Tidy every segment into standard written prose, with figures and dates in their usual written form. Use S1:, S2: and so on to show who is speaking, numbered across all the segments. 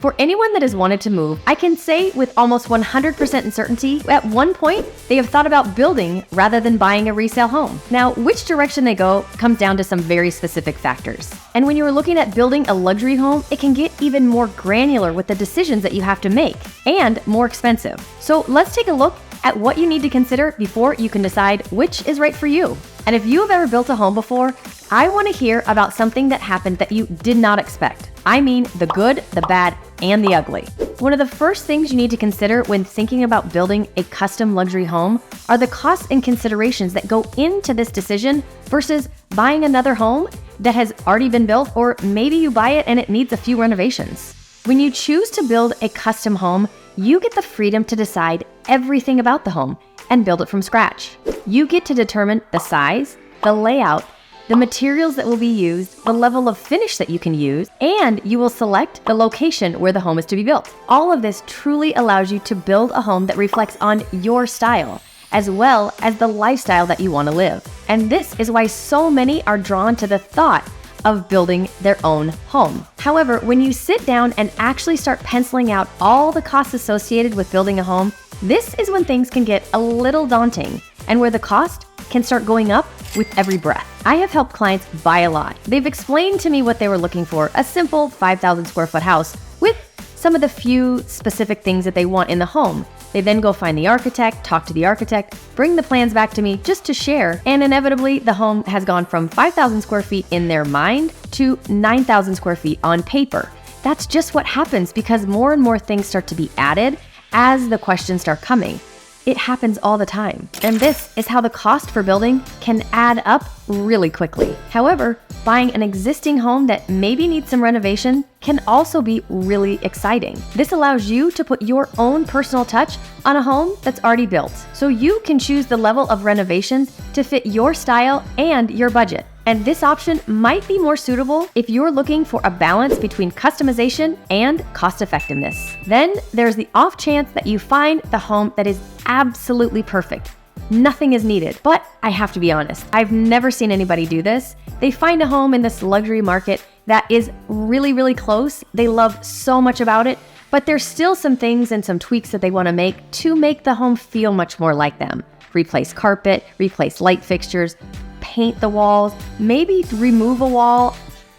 S1: For anyone that has wanted to move, I can say with almost 100% certainty, at one point, they have thought about building rather than buying a resale home. Now, which direction they go comes down to some very specific factors. And when you are looking at building a luxury home, it can get even more granular with the decisions that you have to make and more expensive. So let's take a look at what you need to consider before you can decide which is right for you. And if you have ever built a home before, I want to hear about something that happened that you did not expect. I mean the good, the bad, and the ugly. One of the first things you need to consider when thinking about building a custom luxury home are the costs and considerations that go into this decision versus buying another home that has already been built, or maybe you buy it and it needs a few renovations. When you choose to build a custom home, you get the freedom to decide everything about the home and build it from scratch. You get to determine the size, the layout, the materials that will be used, the level of finish that you can use, and you will select the location where the home is to be built. All of this truly allows you to build a home that reflects on your style, as well as the lifestyle that you want to live. And this is why so many are drawn to the thought of building their own home. However, when you sit down and actually start penciling out all the costs associated with building a home, this is when things can get a little daunting and where the cost can start going up with every breath. I have helped clients buy a lot. They've explained to me what they were looking for, a simple 5,000 square foot house with some of the few specific things that they want in the home. They then go find the architect, talk to the architect, bring the plans back to me just to share, and inevitably the home has gone from 5,000 square feet in their mind to 9,000 square feet on paper. That's just what happens because more and more things start to be added as the questions start coming. It happens all the time. And this is how the cost for building can add up really quickly. However, buying an existing home that maybe needs some renovation can also be really exciting. This allows you to put your own personal touch on a home that's already built. So you can choose the level of renovations to fit your style and your budget. And this option might be more suitable if you're looking for a balance between customization and cost effectiveness. Then there's the off chance that you find the home that is absolutely perfect. Nothing is needed. But I have to be honest, I've never seen anybody do this. They find a home in this luxury market that is really, really close. They love so much about it, but there's still some things and some tweaks that they want to make the home feel much more like them. Replace carpet, replace light fixtures, paint the walls, maybe remove a wall.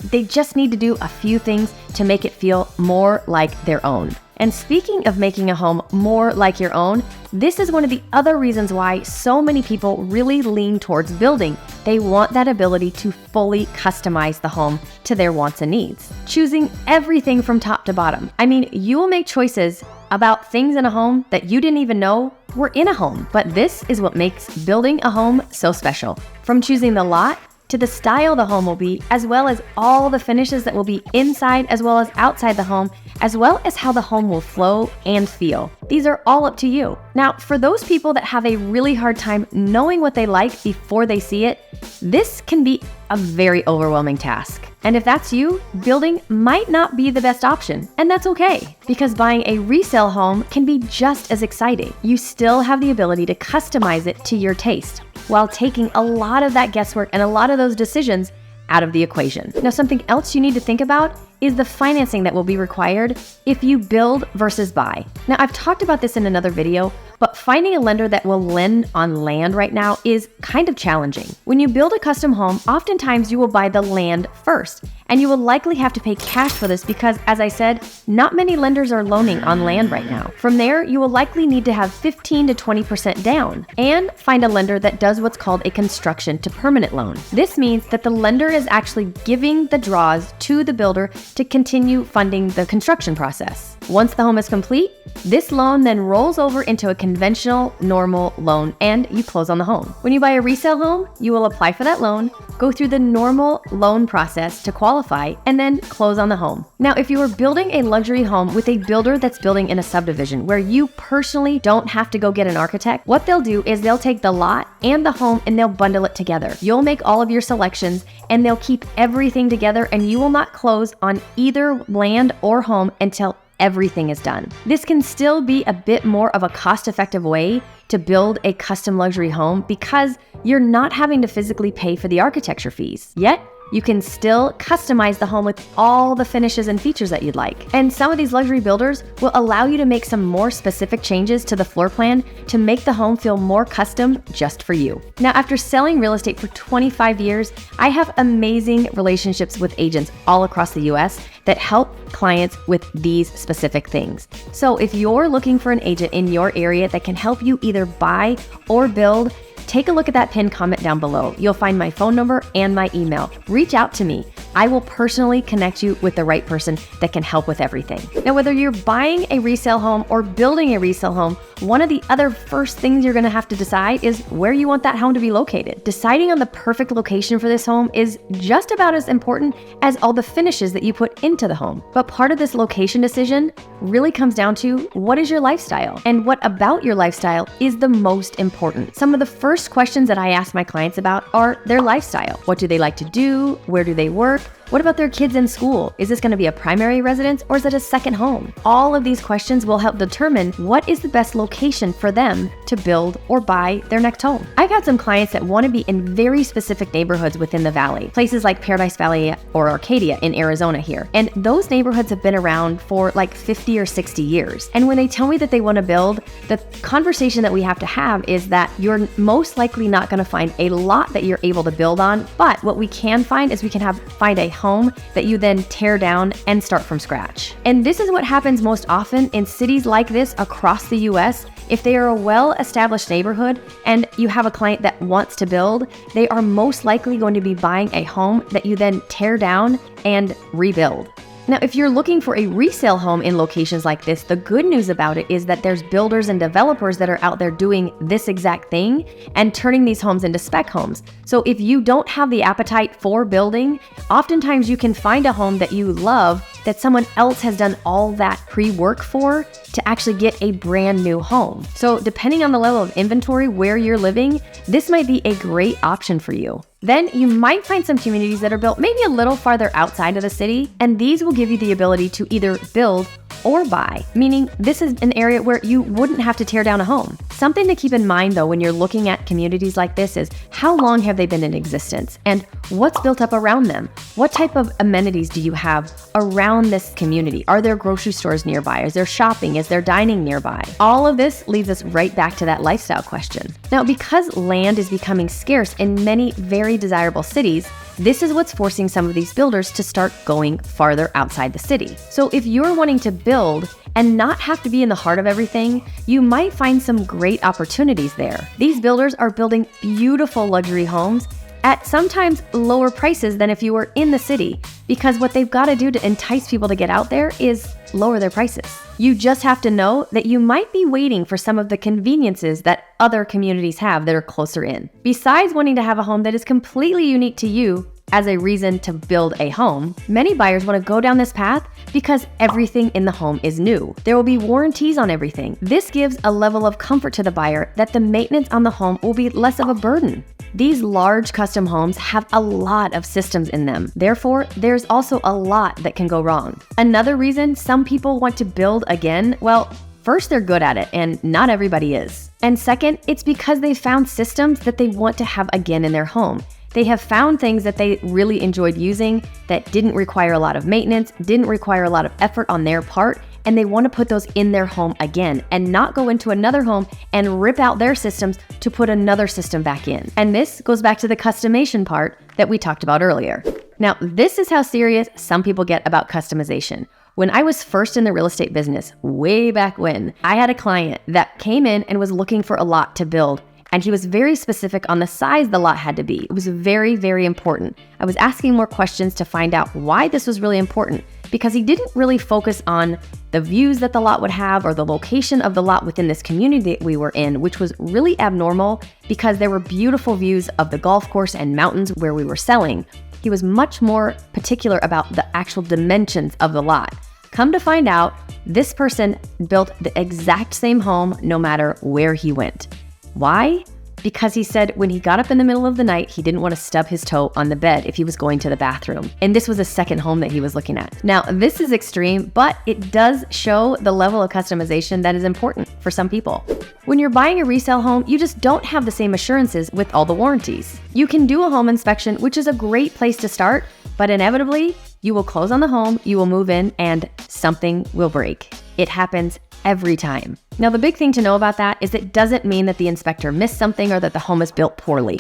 S1: They just need to do a few things to make it feel more like their own. And speaking of making a home more like your own, this is one of the other reasons why so many people really lean towards building. They want that ability to fully customize the home to their wants and needs, choosing everything from top to bottom. I mean, you will make choices about things in a home that you didn't even know were in a home. But this is what makes building a home so special. From choosing the lot to the style the home will be, as well as all the finishes that will be inside as well as outside the home, as well as how the home will flow and feel. These are all up to you. Now, for those people that have a really hard time knowing what they like before they see it, this can be a very overwhelming task. And if that's you, building might not be the best option, and that's okay, because buying a resale home can be just as exciting. You still have the ability to customize it to your taste, while taking a lot of that guesswork and a lot of those decisions out of the equation. Now, something else you need to think about is the financing that will be required if you build versus buy. Now, I've talked about this in another video, but finding a lender that will lend on land right now is kind of challenging. When you build a custom home, oftentimes you will buy the land first, and you will likely have to pay cash for this because, as I said, not many lenders are loaning on land right now. From there, you will likely need to have 15 to 20% down and find a lender that does what's called a construction to permanent loan. This means that the lender is actually giving the draws to the builder to continue funding the construction process. Once the home is complete, this loan then rolls over into a conventional, normal loan and you close on the home. When you buy a resale home, you will apply for that loan, go through the normal loan process to qualify, and then close on the home. Now, if you are building a luxury home with a builder that's building in a subdivision where you personally don't have to go get an architect, what they'll do is they'll take the lot and the home and they'll bundle it together. You'll make all of your selections and they'll keep everything together, and you will not close on either land or home until everything is done. This can still be a bit more of a cost-effective way to build a custom luxury home because you're not having to physically pay for the architecture fees. Yet, you can still customize the home with all the finishes and features that you'd like. And some of these luxury builders will allow you to make some more specific changes to the floor plan to make the home feel more custom just for you. Now, after selling real estate for 25 years, I have amazing relationships with agents all across the US that help clients with these specific things. So if you're looking for an agent in your area that can help you either buy or build, take a look at that pinned comment down below. You'll find my phone number and my email. Reach out to me. I will personally connect you with the right person that can help with everything. Now, whether you're buying a resale home or building a resale home, one of the other first things you're gonna have to decide is where you want that home to be located. Deciding on the perfect location for this home is just about as important as all the finishes that you put into the home. But part of this location decision really comes down to what is your lifestyle and what about your lifestyle is the most important. Some of the first questions that I ask my clients about are their lifestyle. What do they like to do? Where do they work? What about their kids in school? Is this going to be a primary residence or is it a second home? All of these questions will help determine what is the best location for them to build or buy their next home. I've had some clients that want to be in very specific neighborhoods within the valley, places like Paradise Valley or Arcadia in Arizona here. And those neighborhoods have been around for like 50 or 60 years. And when they tell me that they want to build, the conversation that we have to have is that you're most likely not going to find a lot that you're able to build on. But what we can find is we can find a home that you then tear down and start from scratch. And this is what happens most often in cities like this across the US. If they are a well-established neighborhood and you have a client that wants to build, they are most likely going to be buying a home that you then tear down and rebuild. Now, if you're looking for a resale home in locations like this, the good news about it is that there's builders and developers that are out there doing this exact thing and turning these homes into spec homes. So if you don't have the appetite for building, oftentimes you can find a home that you love that someone else has done all that pre-work for to actually get a brand new home. So depending on the level of inventory where you're living, this might be a great option for you. Then you might find some communities that are built maybe a little farther outside of the city, and these will give you the ability to either build or buy, meaning this is an area where you wouldn't have to tear down a home. Something to keep in mind though when you're looking at communities like this is how long have they been in existence and what's built up around them? What type of amenities do you have around this community? Are there grocery stores nearby? Is there shopping? Is there dining nearby? All of this leads us right back to that lifestyle question. Now, because land is becoming scarce in many very desirable cities, this is what's forcing some of these builders to start going farther outside the city. So if you're wanting to build and not have to be in the heart of everything, you might find some great opportunities there. These builders are building beautiful luxury homes at sometimes lower prices than if you were in the city, because what they've got to do to entice people to get out there is lower their prices. You just have to know that you might be waiting for some of the conveniences that other communities have that are closer in. Besides wanting to have a home that is completely unique to you as a reason to build a home, many buyers want to go down this path because everything in the home is new. There will be warranties on everything. This gives a level of comfort to the buyer that the maintenance on the home will be less of a burden. These large custom homes have a lot of systems in them. Therefore, there's also a lot that can go wrong. Another reason some people want to build again, well, first, they're good at it, and not everybody is. And second, it's because they found systems that they want to have again in their home. They have found things that they really enjoyed using that didn't require a lot of maintenance, didn't require a lot of effort on their part, and they want to put those in their home again and not go into another home and rip out their systems to put another system back in. And this goes back to the customization part that we talked about earlier. Now, this is how serious some people get about customization. When I was first in the real estate business, way back when, I had a client that came in and was looking for a lot to build. And he was very specific on the size the lot had to be. It was very, very important. I was asking more questions to find out why this was really important, because he didn't really focus on the views that the lot would have or the location of the lot within this community that we were in, which was really abnormal because there were beautiful views of the golf course and mountains where we were selling. He was much more particular about the actual dimensions of the lot. Come to find out, this person built the exact same home no matter where he went. Why? because he said when he got up in the middle of the night, he didn't want to stub his toe on the bed if he was going to the bathroom. And this was a second home that he was looking at. Now, this is extreme, but it does show the level of customization that is important for some people. When you're buying a resale home, you just don't have the same assurances with all the warranties. You can do a home inspection, which is a great place to start, but inevitably, you will close on the home, you will move in, and something will break. It happens every time. Now, the big thing to know about that is it doesn't mean that the inspector missed something or that the home is built poorly.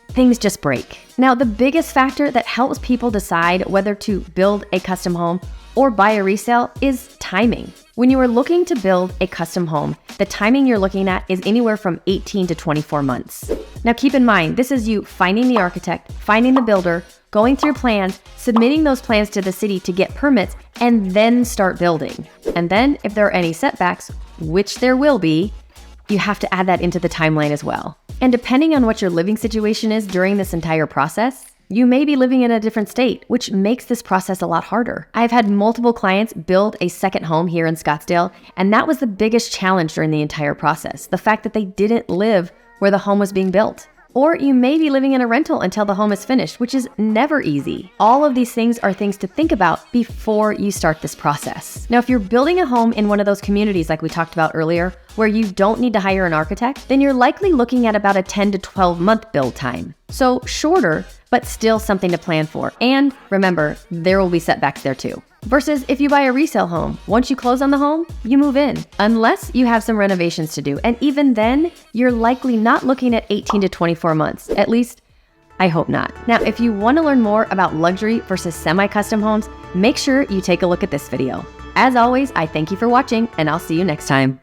S1: Things just break. Now, the biggest factor that helps people decide whether to build a custom home or buy a resale is timing. When you are looking to build a custom home, the timing you're looking at is anywhere from 18 to 24 months. Now, keep in mind, this is you finding the architect, finding the builder, going through plans, submitting those plans to the city to get permits, and then start building. And then if there are any setbacks, which there will be, you have to add that into the timeline as well. And depending on what your living situation is during this entire process, you may be living in a different state, which makes this process a lot harder. I've had multiple clients build a second home here in Scottsdale, and that was the biggest challenge during the entire process, the fact that they didn't live where the home was being built. Or you may be living in a rental until the home is finished, which is never easy. All of these things are things to think about before you start this process. Now, if you're building a home in one of those communities like we talked about earlier, where you don't need to hire an architect, then you're likely looking at about a 10 to 12 month build time. So shorter, but still something to plan for. And remember, there will be setbacks there too. Versus if you buy a resale home, once you close on the home, you move in, unless you have some renovations to do. And even then, you're likely not looking at 18 to 24 months. At least, I hope not. Now, if you want to learn more about luxury versus semi-custom homes, make sure you take a look at this video. As always, I thank you for watching, and I'll see you next time.